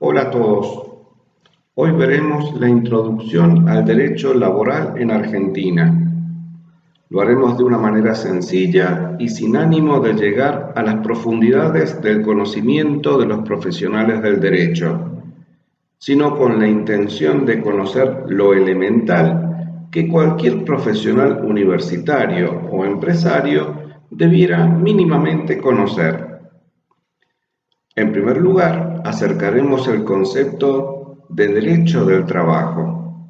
Hola a todos. Hoy veremos la introducción al derecho laboral en Argentina. Lo haremos de una manera sencilla y sin ánimo de llegar a las profundidades del conocimiento de los profesionales del derecho, sino con la intención de conocer lo elemental que cualquier profesional universitario o empresario debiera mínimamente conocer. En primer lugar, acercaremos el concepto de derecho del trabajo.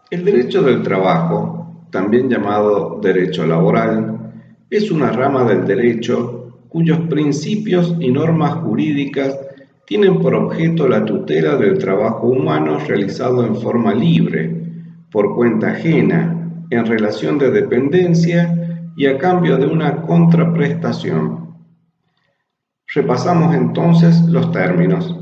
El derecho del trabajo, también llamado derecho laboral, es una rama del derecho cuyos principios y normas jurídicas tienen por objeto la tutela del trabajo humano realizado en forma libre, por cuenta ajena, en relación de dependencia y a cambio de una contraprestación. Repasamos entonces los términos.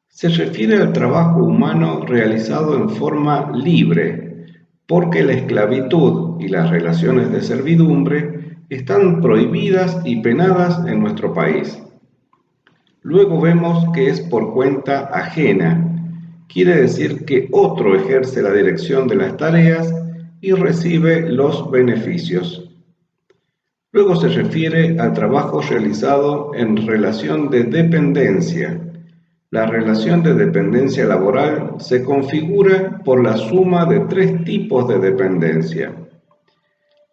Se refiere al trabajo humano realizado en forma libre, porque la esclavitud y las relaciones de servidumbre están prohibidas y penadas en nuestro país. Luego vemos que es por cuenta ajena, quiere decir que otro ejerce la dirección de las tareas y recibe los beneficios. Luego se refiere al trabajo realizado en relación de dependencia. La relación de dependencia laboral se configura por la suma de tres tipos de dependencia.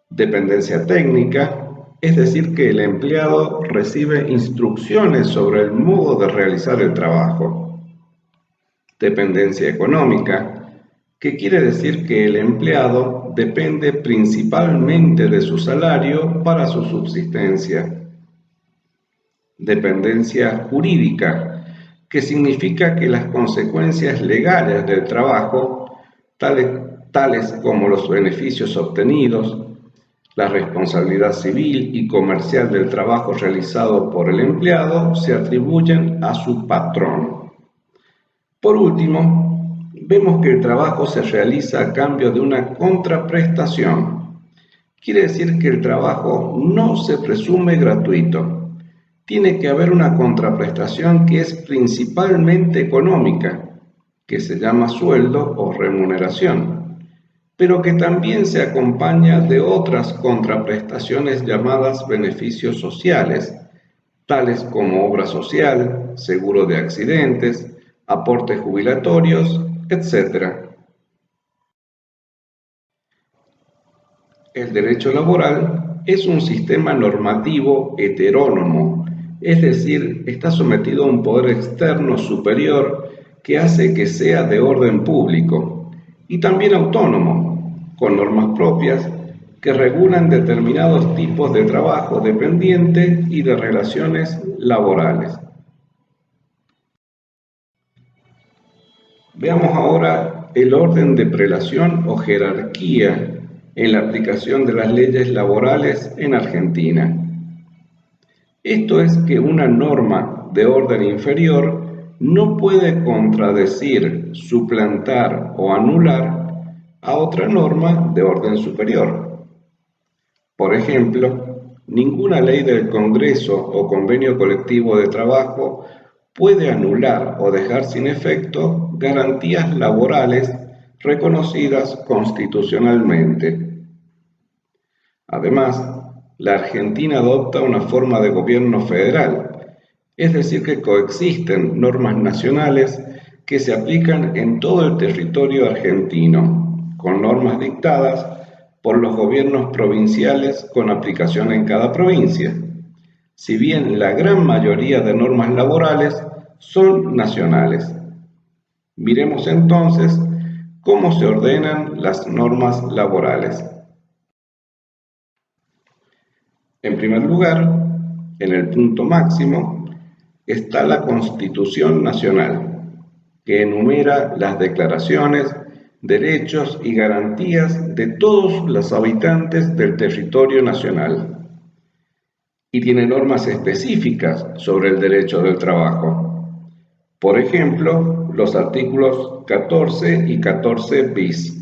Dependencia técnica, es decir, que el empleado recibe instrucciones sobre el modo de realizar el trabajo. Dependencia económica, que quiere decir que el empleado depende principalmente de su salario para su subsistencia. Dependencia jurídica, que significa que las consecuencias legales del trabajo, tales como los beneficios obtenidos, la responsabilidad civil y comercial del trabajo realizado por el empleado, se atribuyen a su patrón. Por último, vemos que el trabajo se realiza a cambio de una contraprestación. Quiere decir que el trabajo no se presume gratuito. Tiene que haber una contraprestación que es principalmente económica, que se llama sueldo o remuneración, pero que también se acompaña de otras contraprestaciones llamadas beneficios sociales, tales como obra social, seguro de accidentes, aportes jubilatorios, etc. El derecho laboral es un sistema normativo heterónomo, es decir, está sometido a un poder externo superior que hace que sea de orden público, y también autónomo, con normas propias que regulan determinados tipos de trabajo dependiente y de relaciones laborales. Veamos ahora el orden de prelación o jerarquía en la aplicación de las leyes laborales en Argentina. Esto es que una norma de orden inferior no puede contradecir, suplantar o anular a otra norma de orden superior. Por ejemplo, ninguna ley del Congreso o convenio colectivo de trabajo puede anular o dejar sin efecto garantías laborales reconocidas constitucionalmente. Además, la Argentina adopta una forma de gobierno federal, es decir, que coexisten normas nacionales que se aplican en todo el territorio argentino, con normas dictadas por los gobiernos provinciales con aplicación en cada provincia, si bien la gran mayoría de normas laborales son nacionales. Miremos entonces cómo se ordenan las normas laborales. En primer lugar, en el punto máximo, está la Constitución Nacional, que enumera las declaraciones, derechos y garantías de todos los habitantes del territorio nacional, y tiene normas específicas sobre el derecho del trabajo. Por ejemplo, los artículos 14 y 14 bis.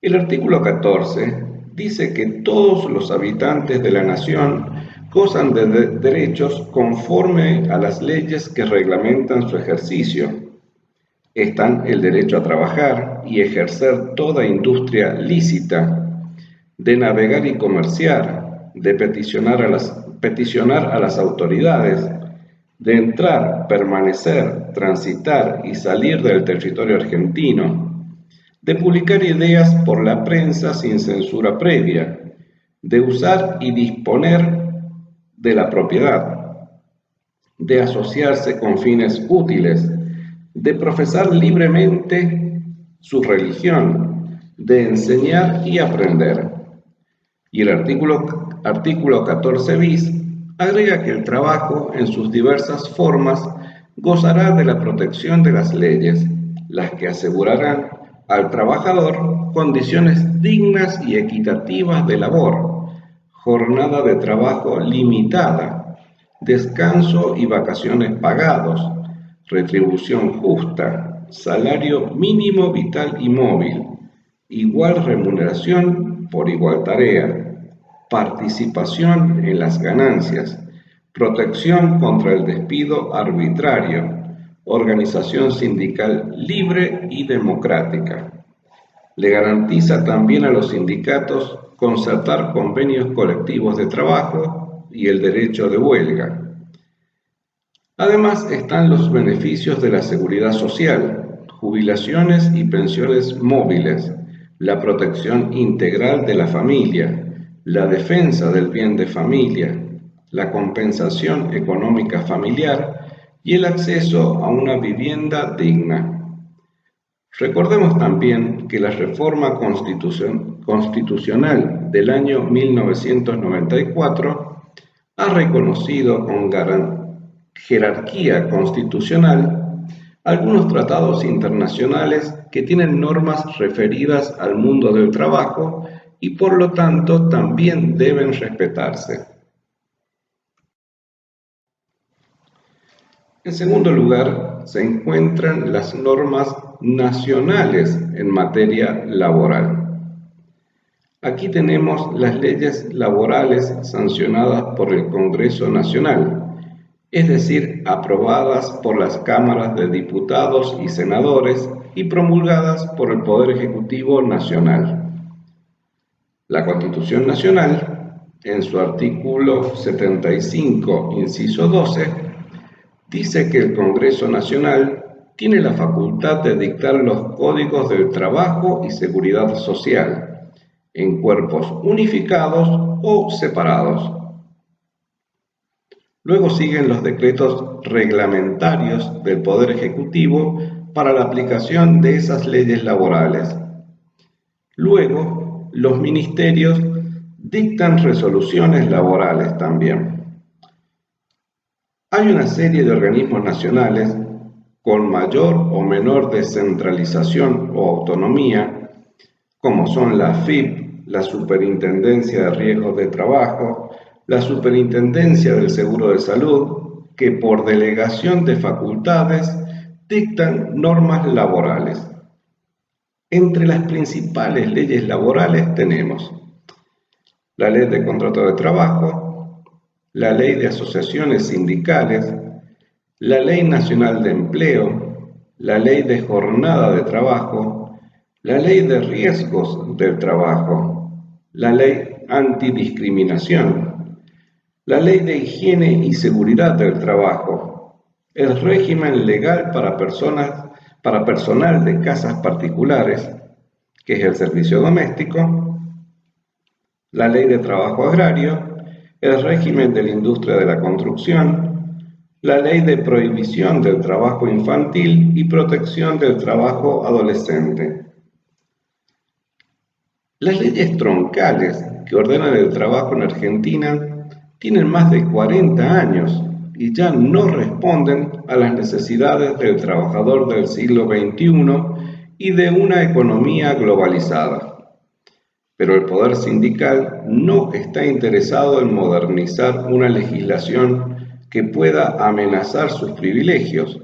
El artículo 14 dice que todos los habitantes de la nación gozan de derechos conforme a las leyes que reglamentan su ejercicio. Están el derecho a trabajar y ejercer toda industria lícita, de navegar y comerciar, de peticionar a las autoridades, de entrar, permanecer, transitar y salir del territorio argentino, de publicar ideas por la prensa sin censura previa, de usar y disponer de la propiedad, de asociarse con fines útiles, de profesar libremente su religión, de enseñar y aprender. Y el artículo 14 bis agrega que el trabajo en sus diversas formas gozará de la protección de las leyes, las que asegurarán al trabajador condiciones dignas y equitativas de labor, jornada de trabajo limitada, descanso y vacaciones pagados, retribución justa, salario mínimo vital y móvil, igual remuneración por igual tarea, participación en las ganancias, protección contra el despido arbitrario, organización sindical libre y democrática. Le garantiza también a los sindicatos concertar convenios colectivos de trabajo y el derecho de huelga. Además están los beneficios de la seguridad social, jubilaciones y pensiones móviles, la protección integral de la familia, la defensa del bien de familia, la compensación económica familiar y el acceso a una vivienda digna. Recordemos también que la reforma constitucional del año 1994 ha reconocido con jerarquía constitucional algunos tratados internacionales que tienen normas referidas al mundo del trabajo y por lo tanto también deben respetarse. En segundo lugar, se encuentran las normas nacionales en materia laboral. Aquí tenemos las leyes laborales sancionadas por el Congreso Nacional, es decir, aprobadas por las cámaras de diputados y senadores y promulgadas por el Poder Ejecutivo Nacional. La Constitución Nacional, en su artículo 75, inciso 12, dice que el Congreso Nacional tiene la facultad de dictar los códigos del trabajo y seguridad social, en cuerpos unificados o separados. Luego siguen los decretos reglamentarios del Poder Ejecutivo para la aplicación de esas leyes laborales. Luego, los ministerios dictan resoluciones laborales también. Hay una serie de organismos nacionales con mayor o menor descentralización o autonomía, como son la AFIP, la Superintendencia de Riesgos de Trabajo, la Superintendencia del Seguro de Salud, que por delegación de facultades dictan normas laborales. Entre las principales leyes laborales tenemos la Ley de Contrato de Trabajo, la Ley de Asociaciones Sindicales, la Ley Nacional de Empleo, la Ley de Jornada de Trabajo, la Ley de Riesgos del Trabajo, la Ley Antidiscriminación, la Ley de Higiene y Seguridad del Trabajo, el régimen legal para personal de casas particulares, que es el servicio doméstico, la Ley de Trabajo Agrario, el régimen de la industria de la construcción, la Ley de Prohibición del Trabajo Infantil y Protección del Trabajo Adolescente. Las leyes troncales que ordenan el trabajo en Argentina tienen más de 40 años y ya no responden a las necesidades del trabajador del siglo XXI y de una economía globalizada. Pero el poder sindical no está interesado en modernizar una legislación que pueda amenazar sus privilegios,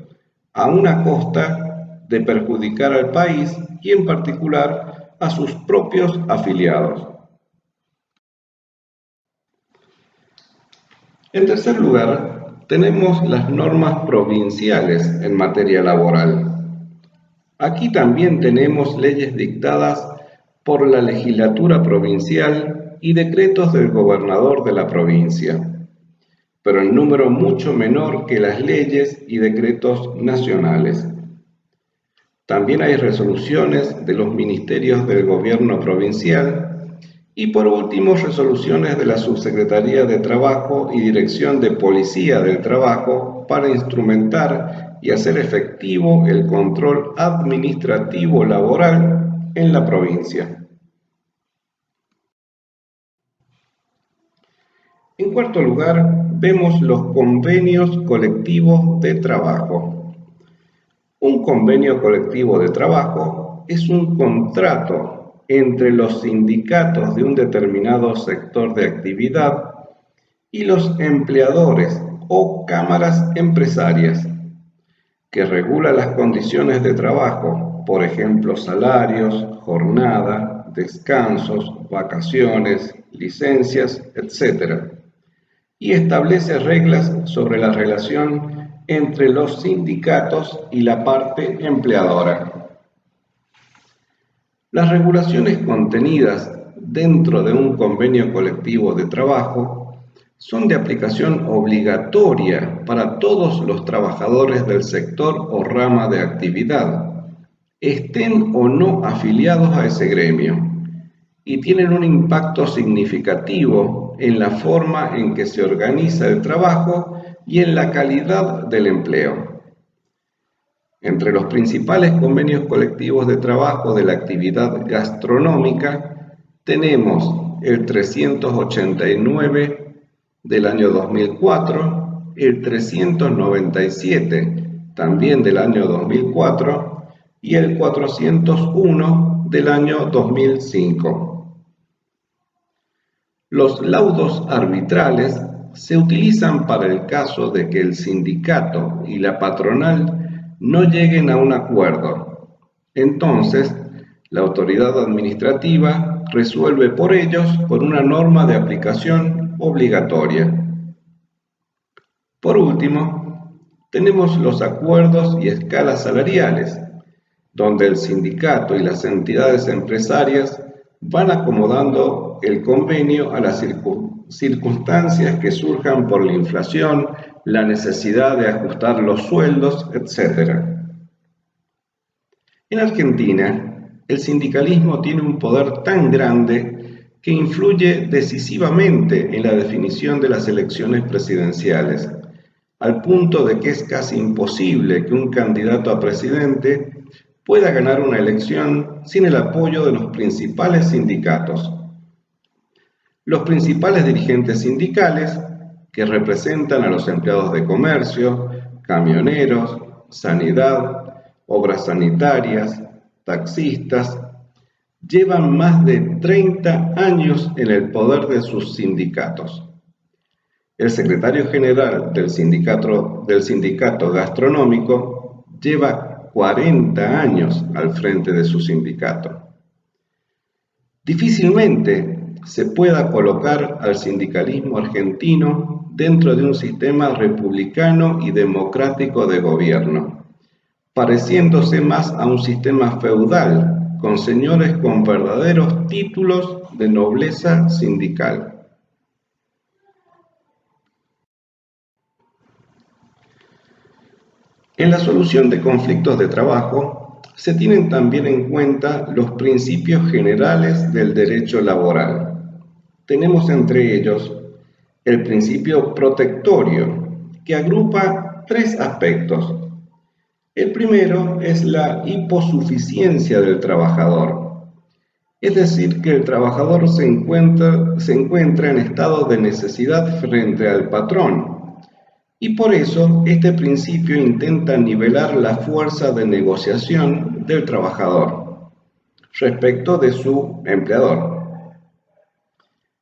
a una costa de perjudicar al país y en particular a sus propios afiliados. En tercer lugar, tenemos las normas provinciales en materia laboral. Aquí también tenemos leyes dictadas por la legislatura provincial y decretos del gobernador de la provincia, pero en número mucho menor que las leyes y decretos nacionales. También hay resoluciones de los ministerios del gobierno provincial y por último resoluciones de la Subsecretaría de Trabajo y Dirección de Policía del Trabajo para instrumentar y hacer efectivo el control administrativo laboral en la provincia. En cuarto lugar, vemos los convenios colectivos de trabajo. Un convenio colectivo de trabajo es un contrato entre los sindicatos de un determinado sector de actividad y los empleadores o cámaras empresarias, que regula las condiciones de trabajo, por ejemplo, salarios, jornada, descansos, vacaciones, licencias, etc., y establece reglas sobre la relación entre los sindicatos y la parte empleadora. Las regulaciones contenidas dentro de un convenio colectivo de trabajo son de aplicación obligatoria para todos los trabajadores del sector o rama de actividad, estén o no afiliados a ese gremio, y tienen un impacto significativo en la forma en que se organiza el trabajo y en la calidad del empleo. Entre los principales convenios colectivos de trabajo de la actividad gastronómica tenemos el 389 del año 2004, el 397 también del año 2004 y el 401 del año 2005. Los laudos arbitrales se utilizan para el caso de que el sindicato y la patronal no lleguen a un acuerdo. Entonces, la autoridad administrativa resuelve por ellos con una norma de aplicación obligatoria. Por último, tenemos los acuerdos y escalas salariales, donde el sindicato y las entidades empresarias van acomodando el convenio a las circunstancias que surjan por la inflación, la necesidad de ajustar los sueldos, etc. En Argentina, el sindicalismo tiene un poder tan grande que influye decisivamente en la definición de las elecciones presidenciales, al punto de que es casi imposible que un candidato a presidente pueda ganar una elección sin el apoyo de los principales sindicatos. Los principales dirigentes sindicales, que representan a los empleados de comercio, camioneros, sanidad, obras sanitarias, taxistas, llevan más de 30 años en el poder de sus sindicatos. El secretario general del sindicato gastronómico lleva 40 años al frente de su sindicato. Difícilmente se pueda colocar al sindicalismo argentino dentro de un sistema republicano y democrático de gobierno, pareciéndose más a un sistema feudal con señores con verdaderos títulos de nobleza sindical. En la solución de conflictos de trabajo se tienen también en cuenta los principios generales del derecho laboral. Tenemos entre ellos el principio protectorio, que agrupa tres aspectos. El primero es la hiposuficiencia del trabajador, es decir, que el trabajador se encuentra en estado de necesidad frente al patrón, y por eso este principio intenta nivelar la fuerza de negociación del trabajador respecto de su empleador.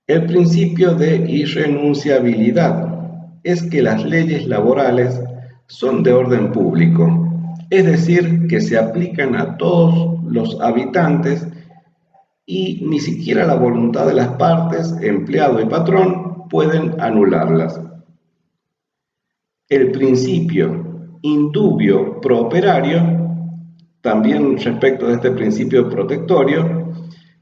El principio de irrenunciabilidad es que las leyes laborales son de orden público, es decir, que se aplican a todos los habitantes y ni siquiera la voluntad de las partes, empleado y patrón, pueden anularlas. El principio indubio pro operario, también respecto de este principio protectorio,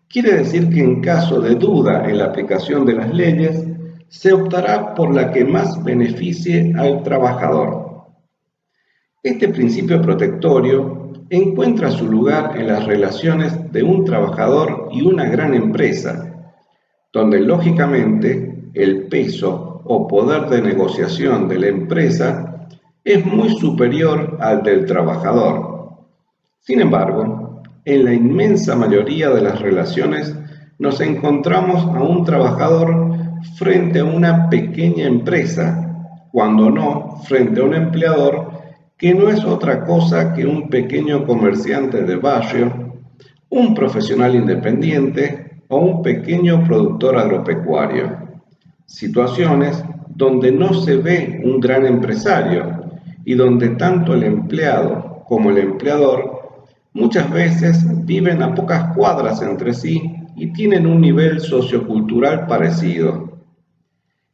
quiere decir que en caso de duda en la aplicación de las leyes, se optará por la que más beneficie al trabajador. Este principio protectorio encuentra su lugar en las relaciones de un trabajador y una gran empresa, donde lógicamente el peso o poder de negociación de la empresa es muy superior al del trabajador. Sin embargo, en la inmensa mayoría de las relaciones nos encontramos a un trabajador frente a una pequeña empresa, cuando no frente a un empleador que no es otra cosa que un pequeño comerciante de barrio, un profesional independiente o un pequeño productor agropecuario. Situaciones donde no se ve un gran empresario y donde tanto el empleado como el empleador muchas veces viven a pocas cuadras entre sí y tienen un nivel sociocultural parecido.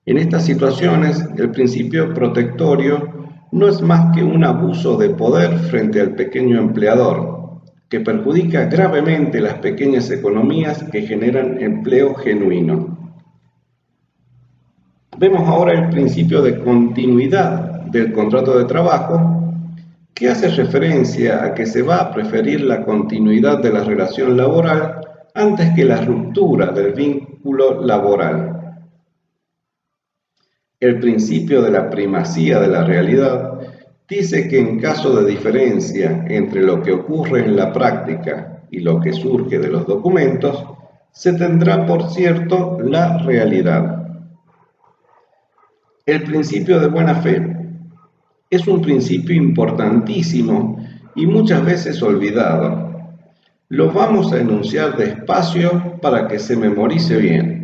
En estas situaciones, el principio protectorio no es más que un abuso de poder frente al pequeño empleador, que perjudica gravemente las pequeñas economías que generan empleo genuino. Vemos ahora el principio de continuidad del contrato de trabajo, que hace referencia a que se va a preferir la continuidad de la relación laboral antes que la ruptura del vínculo laboral. El principio de la primacía de la realidad dice que en caso de diferencia entre lo que ocurre en la práctica y lo que surge de los documentos, se tendrá por cierto la realidad. El principio de buena fe es un principio importantísimo y muchas veces olvidado. Lo vamos a enunciar despacio para que se memorice bien.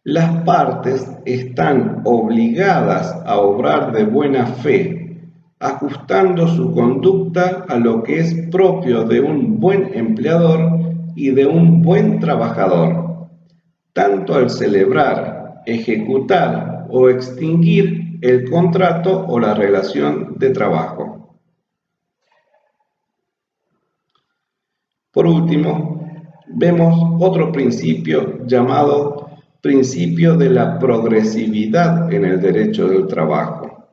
Las partes están obligadas a obrar de buena fe, ajustando su conducta a lo que es propio de un buen empleador y de un buen trabajador, tanto al celebrar, ejecutar o extinguir el contrato o la relación de trabajo. Por último, vemos otro principio llamado principio de la progresividad en el derecho del trabajo.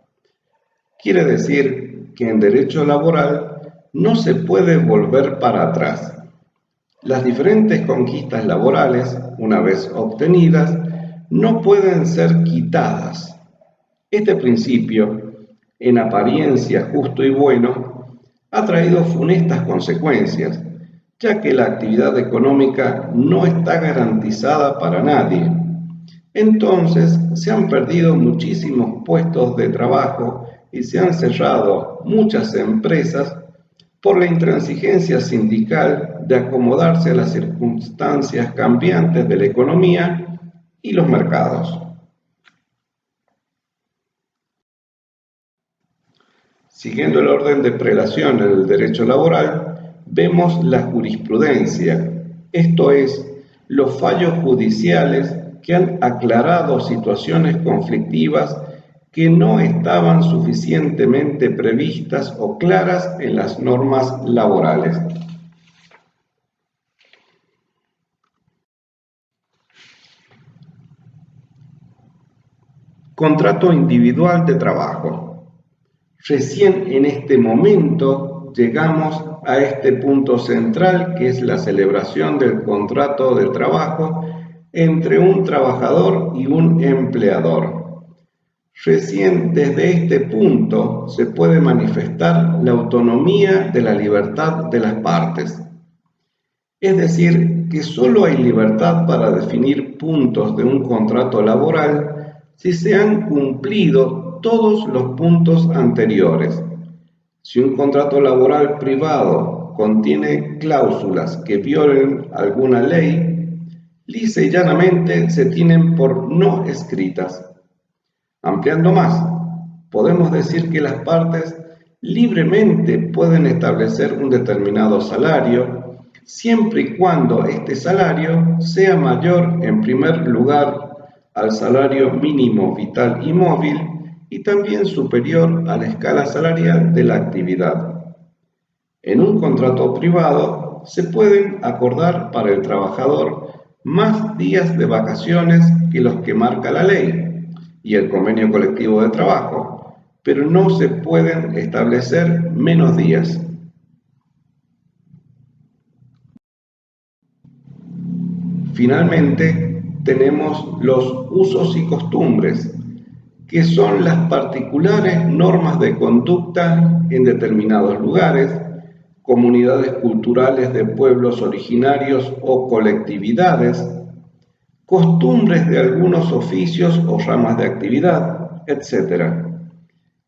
Quiere decir que en derecho laboral no se puede volver para atrás. Las diferentes conquistas laborales, una vez obtenidas, no pueden ser quitadas. Este principio, en apariencia justo y bueno, ha traído funestas consecuencias, ya que la actividad económica no está garantizada para nadie. Entonces, se han perdido muchísimos puestos de trabajo y se han cerrado muchas empresas por la intransigencia sindical de acomodarse a las circunstancias cambiantes de la economía y los mercados. Siguiendo el orden de prelación en el derecho laboral, vemos la jurisprudencia, esto es, los fallos judiciales que han aclarado situaciones conflictivas que no estaban suficientemente previstas o claras en las normas laborales. Contrato individual de trabajo. Recién en este momento llegamos a este punto central que es la celebración del contrato de trabajo entre un trabajador y un empleador. Recién desde este punto se puede manifestar la autonomía de la libertad de las partes. Es decir, que solo hay libertad para definir puntos de un contrato laboral si se han cumplido todos los puntos anteriores. Si un contrato laboral privado contiene cláusulas que violen alguna ley, lisa y llanamente se tienen por no escritas. Ampliando más, podemos decir que las partes libremente pueden establecer un determinado salario, siempre y cuando este salario sea mayor en primer lugar al salario mínimo vital y móvil y también superior a la escala salarial de la actividad. En un contrato privado se pueden acordar para el trabajador más días de vacaciones que los que marca la ley y el convenio colectivo de trabajo, pero no se pueden establecer menos días. Finalmente, tenemos los usos y costumbres, que son las particulares normas de conducta en determinados lugares, comunidades culturales de pueblos originarios o colectividades, costumbres de algunos oficios o ramas de actividad, etc.,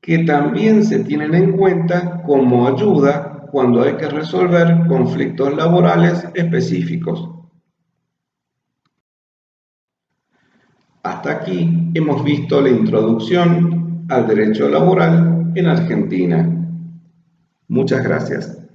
que también se tienen en cuenta como ayuda cuando hay que resolver conflictos laborales específicos. Hasta aquí hemos visto la introducción al derecho laboral en Argentina. Muchas gracias.